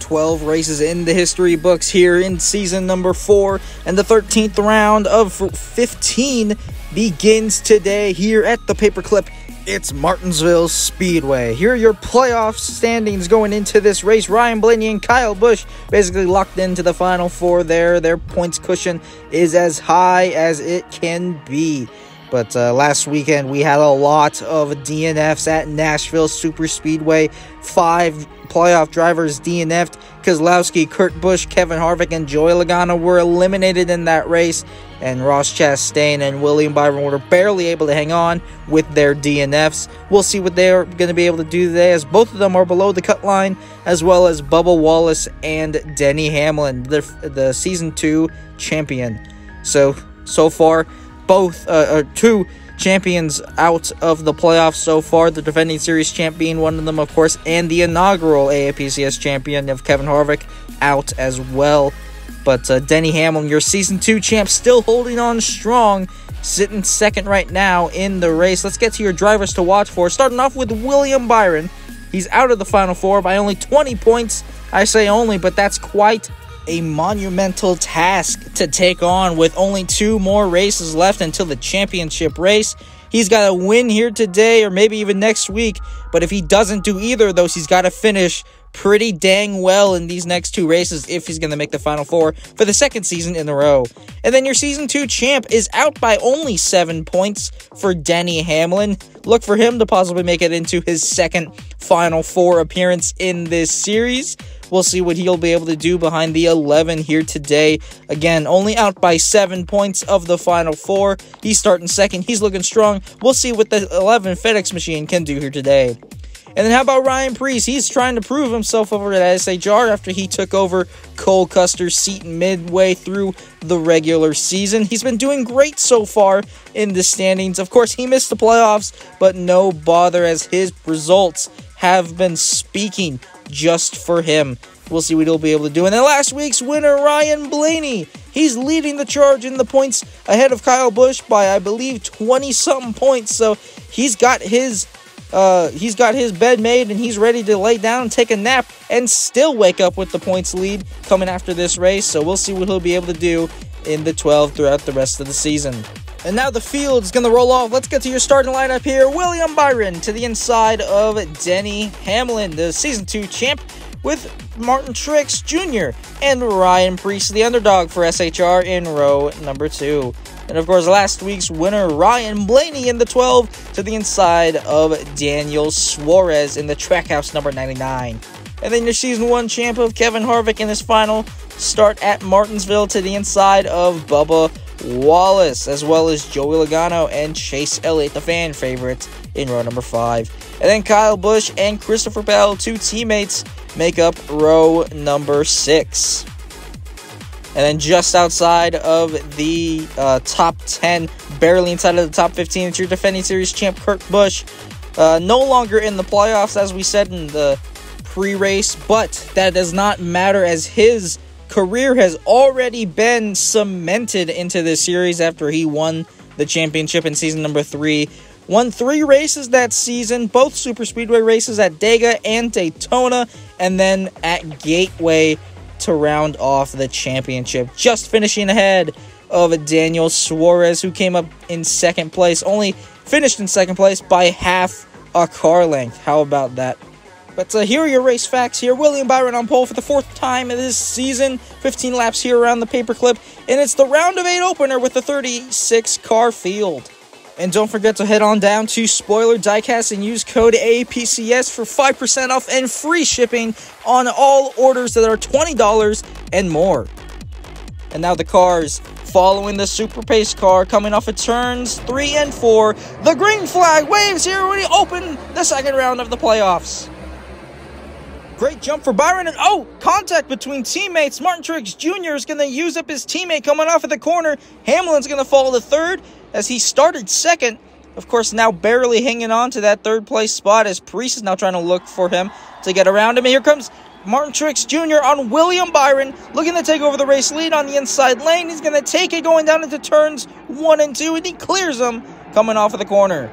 12 races in the history books here in season number 4, and the 13th round of 15 begins today here at the Paperclip. It's Martinsville Speedway. Here are your playoff standings going into this race. Ryan Blaney and Kyle Busch basically locked into the Final Four there. Their points cushion is as high as it can be. But last weekend, we had a lot of DNFs at Nashville Superspeedway. 5 playoff drivers DNF'd. Keselowski, Kurt Busch, Kevin Harvick, and Joey Logano were eliminated in that race. And Ross Chastain and William Byron were barely able to hang on with their DNFs. We'll see what they're going to be able to do today, as both of them are below the cut line, as well as Bubba Wallace and Denny Hamlin, the Season 2 champion. So far, both two champions out of the playoffs so far. The defending series champ being one of them, of course, and the inaugural AAPCS champion of Kevin Harvick out as well. But Denny Hamlin, your Season 2 champ, still holding on strong, sitting second right now in the race. Let's get to your drivers to watch for. Starting off with William Byron. He's out of the Final Four by only 20 points. I say only, but that's quite a monumental task to take on with only 2 more races left until the championship race. He's got to win here today or maybe even next week, but if he doesn't do either of those, he's got to finish pretty dang well in these next 2 races if he's going to make the Final Four for the 2nd season in a row. And then your Season 2 champ is out by only 7 points for Denny Hamlin. Look for him to possibly make it into his 2nd Final Four appearance in this series. We'll see what he'll be able to do behind the 11 here today. Again, only out by 7 points of the Final Four. He's starting second. He's looking strong. We'll see what the 11 FedEx machine can do here today. And then how about Ryan Preece? He's trying to prove himself over at SHR after he took over Cole Custer's seat midway through the regular season. He's been doing great so far in the standings. Of course, he missed the playoffs, but no bother, as his results have been speaking just for him. We'll see what he'll be able to do. And then last week's winner, Ryan Blaney. He's leading the charge in the points ahead of Kyle Busch by, I believe, 20-something points. So he's got his bed made, and he's ready to lay down and take a nap and still wake up with the points lead coming after this race. So we'll see what he'll be able to do in the 12 throughout the rest of the season. And now the field's going to roll off. Let's get to your starting lineup here. William Byron to the inside of Denny Hamlin, the Season 2 champ, with Martin Truex Jr. and Ryan Preece, the underdog for SHR, in row number 2. And of course, last week's winner, Ryan Blaney, in the 12 to the inside of Daniel Suarez in the Trackhouse number 99. And then your Season 1 champ of Kevin Harvick in his final start at Martinsville to the inside of Bubba Wallace, as well as Joey Logano and Chase Elliott, the fan favorite, in row number 5. And then Kyle Busch and Christopher Bell, 2 teammates, make up row number 6. And then just outside of the top 10, barely inside of the top 15, it's your defending series champ, Kurt Busch. No longer in the playoffs, as we said in the pre-race, but that does not matter, as his career has already been cemented into this series after he won the championship in season number 3. Won 3 races that season, both superspeedway races at Dega and Daytona, and then at Gateway to round off the championship, just finishing ahead of Daniel Suarez, who came up in 2nd place, only finished in 2nd place by half a car length. How about that? But here are your race facts here. William Byron on pole for the 4th time this season. 15 laps here around the Paperclip. And it's the round of 8 opener with the 36-car field. And don't forget to head on down to Spoiler Diecast and use code AAPCS for 5% off and free shipping on all orders that are $20 and more. And now the cars following the super pace car coming off of turns 3 and 4. The green flag waves here when we open the 2nd round of the playoffs. Great jump for Byron, and contact between teammates. Martin Truex Jr. is going to use up his teammate coming off of the corner. Hamlin's going to fall to 3rd as he started 2nd. Of course, now barely hanging on to that 3rd place spot as Preece is now trying to look for him to get around him. And here comes Martin Truex Jr. on William Byron, looking to take over the race lead on the inside lane. He's going to take it going down into turns 1 and 2, and he clears them coming off of the corner.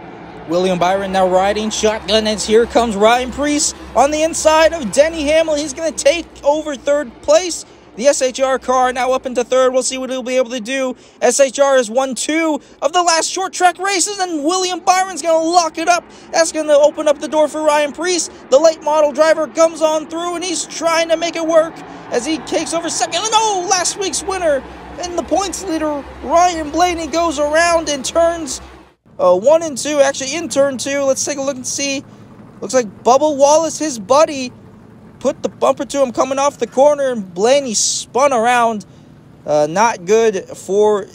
William Byron now riding shotgun as here comes Ryan Preece on the inside of Denny Hamlin. He's going to take over third place. The SHR car now up into third. We'll see what he'll be able to do. SHR has won 2 of the last short track races, and William Byron's going to lock it up. That's going to open up the door for Ryan Preece. The late model driver comes on through, and he's trying to make it work as he takes over second. And oh, last week's winner and the points leader, Ryan Blaney, goes around in turns 1 and 2. Actually, in turn 2, let's take a look and see. Looks like Bubba Wallace, his buddy, put the bumper to him coming off the corner, and Blaney spun around. Not good for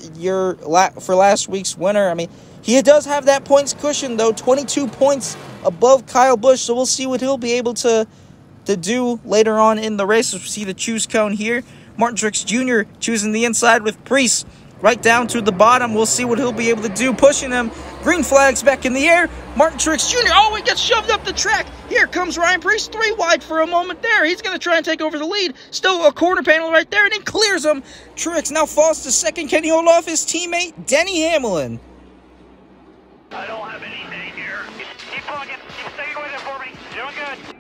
last week's winner. I mean, he does have that points cushion, though, 22 points above Kyle Busch, so we'll see what he'll be able to do later on in the race. We'll see the choose cone here. Martin Truex Jr. choosing the inside with Preece right down to the bottom. We'll see what he'll be able to do, pushing him. Green flag's back in the air. Martin Truex Jr. Oh, he gets shoved up the track. Here comes Ryan Preece, 3 wide for a moment there. He's going to try and take over the lead. Still a quarter panel right there, and he clears him. Truex now falls to second. Can he hold off his teammate, Denny Hamlin? I don't have anything here. Keep plugging. Keep staying with it for me. Doing good.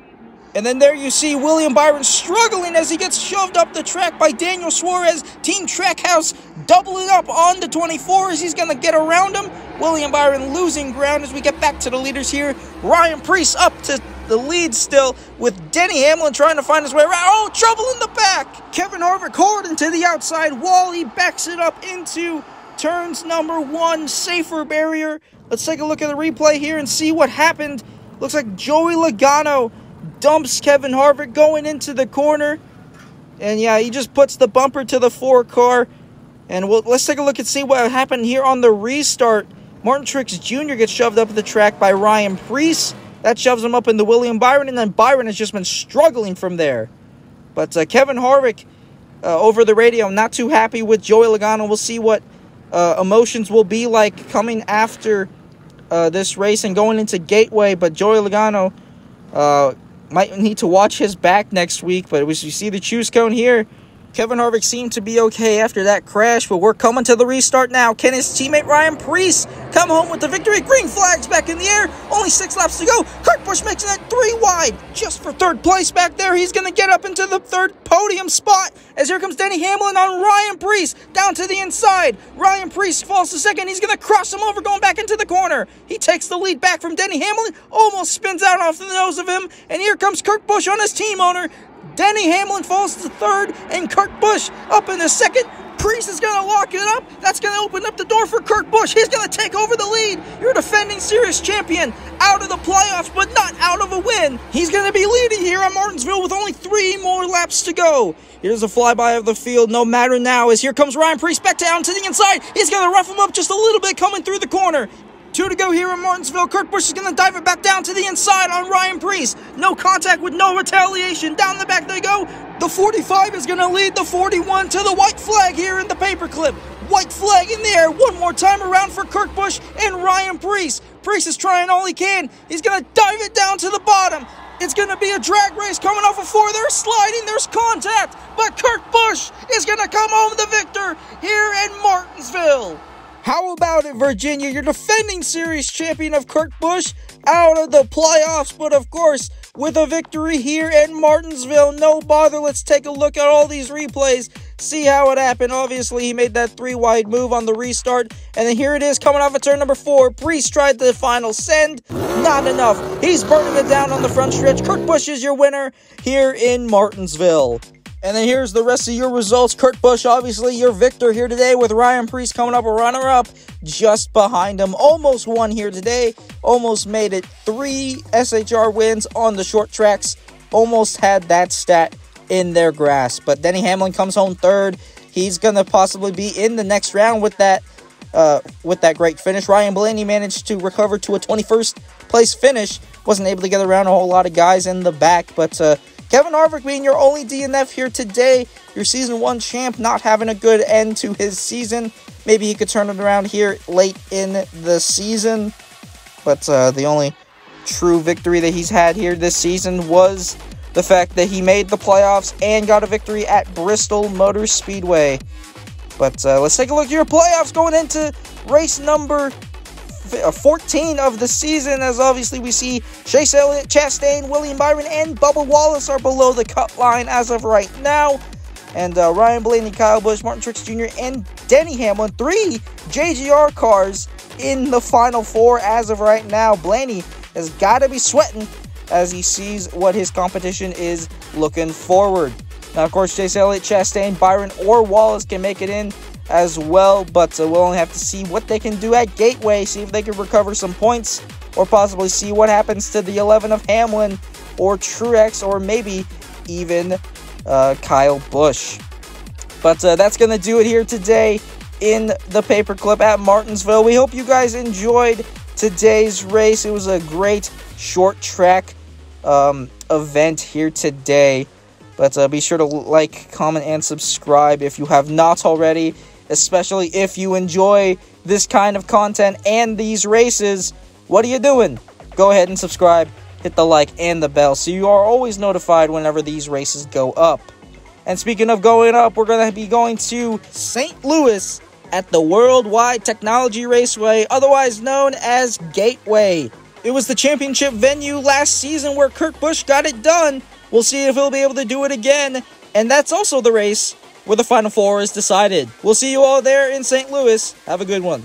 And then there you see William Byron struggling as he gets shoved up the track by Daniel Suarez. Team Trackhouse doubling up on the 24s. He's going to get around him. William Byron losing ground as we get back to the leaders here. Ryan Preece up to the lead still with Denny Hamlin trying to find his way around. Oh, trouble in the back. Kevin Harvick hard into the outside wall. He backs it up into turns number 1, safer barrier. Let's take a look at the replay here and see what happened. Looks like Joey Logano dumps Kevin Harvick going into the corner. And yeah, he just puts the bumper to the 4 car. And let's take a look and see what happened here on the restart. Martin Truex Jr. gets shoved up the track by Ryan Preece. That shoves him up into William Byron, and then Byron has just been struggling from there. But Kevin Harvick, over the radio, not too happy with Joey Logano. We'll see what emotions will be like coming after this race and going into Gateway. But Joey Logano might need to watch his back next week. But as you see the choose cone here, Kevin Harvick seemed to be okay after that crash, but we're coming to the restart now. Can his teammate Ryan Preece come home with the victory? Green flag's back in the air. Only 6 laps to go. Kurt Busch makes it 3 wide just for third place back there. He's going to get up into the 3rd podium spot as here comes Denny Hamlin on Ryan Preece down to the inside. Ryan Preece falls to second. He's going to cross him over going back into the corner. He takes the lead back from Denny Hamlin, almost spins out off the nose of him, and here comes Kurt Busch on his team owner. Denny Hamlin falls to 3rd, and Kurt Busch up in the 2nd. Preece is going to lock it up. That's going to open up the door for Kurt Busch. He's going to take over the lead. Your defending series champion out of the playoffs, but not out of a win. He's going to be leading here at Martinsville with only 3 more laps to go. Here's a flyby of the field. No matter now as here comes Ryan Preece back down to the inside. He's going to rough him up just a little bit coming through the corner. 2 to go here in Martinsville. Kurt Busch is going to dive it back down to the inside on Ryan Preece. No contact with no retaliation. Down the back they go. The 45 is going to lead the 41 to the white flag here in the paperclip. White flag in the air. One more time around for Kurt Busch and Ryan Preece. Preece is trying all he can. He's going to dive it down to the bottom. It's going to be a drag race coming off of 4. They're sliding. There's contact. But Kurt Busch is going to come home the victor here in Martinsville. How about it, Virginia? You're defending series champion of Kurt Busch out of the playoffs, but of course, with a victory here in Martinsville. No bother. Let's take a look at all these replays, see how it happened. Obviously, he made that 3 wide move on the restart, and then here it is coming off of turn number 4. Preece tried the final send. Not enough. He's burning it down on the front stretch. Kurt Busch is your winner here in Martinsville. And then here's the rest of your results. Kurt Busch, obviously, your victor here today with Ryan Preece coming up a runner-up just behind him. Almost won here today. Almost made it 3 SHR wins on the short tracks. Almost had that stat in their grasp. But Denny Hamlin comes home 3rd. He's going to possibly be in the next round with that great finish. Ryan Blaney managed to recover to a 21st place finish. Wasn't able to get around a whole lot of guys in the back, but Kevin Harvick being your only DNF here today, your Season 1 champ, not having a good end to his season. Maybe he could turn it around here late in the season. But the only true victory that he's had here this season was the fact that he made the playoffs and got a victory at Bristol Motor Speedway. But let's take a look at your playoffs going into race number 14 of the season, as obviously we see Chase Elliott, Chastain, William Byron, and Bubba Wallace are below the cut line as of right now. And Ryan Blaney, Kyle Busch, Martin Truex Jr., and Denny Hamlin, 3 JGR cars in the Final Four as of right now. Blaney has got to be sweating as he sees what his competition is looking forward. Now, of course, Chase Elliott, Chastain, Byron, or Wallace can make it in as well, but we'll only have to see what they can do at Gateway, see if they can recover some points, or possibly see what happens to the 11 of Hamlin, or Truex, or maybe even Kyle Busch. But that's going to do it here today in the Paperclip at Martinsville. We hope you guys enjoyed today's race. It was a great short track event here today. But be sure to like, comment, and subscribe if you have not already, especially if you enjoy this kind of content and these races. What are you doing? Go ahead and subscribe, hit the like and the bell so you are always notified whenever these races go up. And speaking of going up, we're going to be going to St. Louis at the Worldwide Technology Raceway, otherwise known as Gateway. It was the championship venue last season where Kurt Busch got it done. We'll see if he'll be able to do it again. And that's also the race where the Final Four is decided. We'll see you all there in St. Louis. Have a good one.